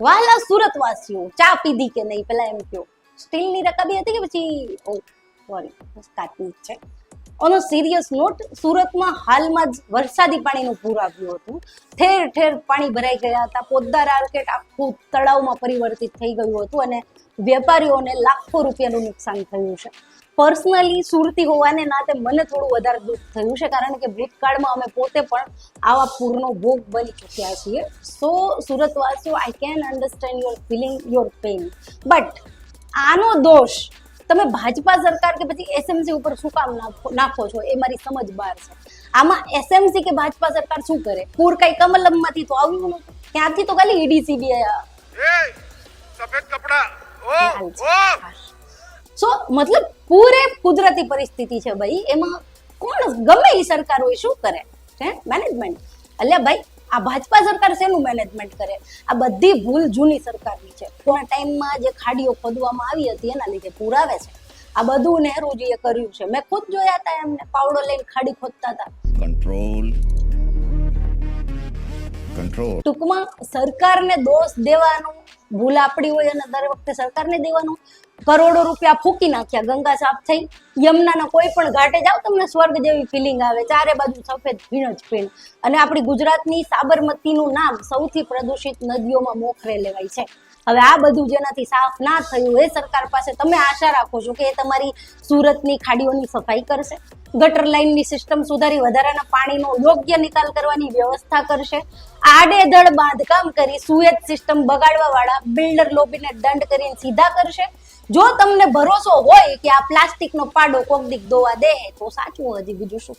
વાલા સુરતવાસીઓ ચા પીધી કે નહીં પેલા એમ કયો. સ્ટીલની રકાબી હતી કે પછી ઓ સોરી કાચની જ છે. ઓન અ સિરિયસ નોટ, સુરતમાં હાલમાં જ વરસાદી પાણીનું પૂર આવ્યું હતું. ઠેર ઠેર પાણી ભરાઈ ગયા હતા. પોદ્દાર માર્કેટ આખું તળાવમાં પરિવર્તિત થઈ ગયું હતું અને વેપારીઓને લાખો રૂપિયાનું નુકસાન થયું છે. પર્સનલી સુરતી હોવાને નાતે મને થોડું વધારે દુઃખ થયું છે, કારણ કે ભૂતકાળમાં અમે પોતે પણ આવા પૂરનો ભોગ બની ચૂક્યા છીએ. સો સુરતવાસીઓ, I can understand your feeling, your pain, but આનો દોષ તમે ભાજપા સરકાર કે પછી એસએમસી ઉપર શું કામ નાખો છો એ મારી સમજ બહાર છે. આમાં એસએમસી કે ભાજપા સરકાર શું કરે? પૂર કઈ કમલમમાંથી તો આવ્યું નતું, ત્યાંથી તો ખાલી ઈડીસીબી સફેદ કપડા સો મતલબ પૂરે કુદરતી પરિસ્થિતિ છે ભાઈ, એમાં કોણ ગમે એ સરકાર હોય શું કરે છે મેનેજમેન્ટ. અલ્યા ભાઈ, આ ભાજપા સરકાર શેનું મેનેજમેન્ટ કરે? આ બધી ભૂલ જૂની સરકારની છે. કોના ટાઈમમાં જે ખાડીઓ ખોદવામાં આવી હતી એના લીધે પૂર આવે છે. આ બધું નહેરુજીએ કર્યું છે. મેં ખુદ જોયા હતા, એમને પાવડો લઈને ખાડી ખોદતા હતા. કંટ્રોલ. ટૂંકમાં સરકારને દોષ દેવાનું ભૂલ આપડી હોય અને દર વખતે સરકારને દેવાનું. કરોડો રૂપિયા ફૂકી નાખ્યા, ગંગા સાફ થઈ. યમુનાના કોઈ પણ ઘાટે જાઓ તમને સ્વર્ગ જેવી ફિલિંગ આવે, ચારે બાજુ સફેદ ભીણ જ ભીણ. અને આપણી ગુજરાતની સાબરમતીનું નામ સૌથી પ્રદૂષિત નદીઓમાં મોખરે લેવાય છે. હવે આ બધું જેનાથી સાફ ના થયું એ સરકાર પાસે તમે આશા રાખો છો કે એ તમારી સુરતની ખાડીઓની સફાઈ કરશે, ગટર લાઇનની સિસ્ટમ સુધારી વધારાના પાણીનો યોગ્ય નિકાલ કરવાની વ્યવસ્થા કરશે, આડેધડ બાંધકામ કરી સુએજ સિસ્ટમ બગાડવા વાળા બિલ્ડર લોબીને દંડ કરીને સીધા કરશે. જો તમને ભરોસો હોય કે આ પ્લાસ્ટિકનો પાડો કોક દીક ધોવા દે તો સાચું, હજી બીજું શું.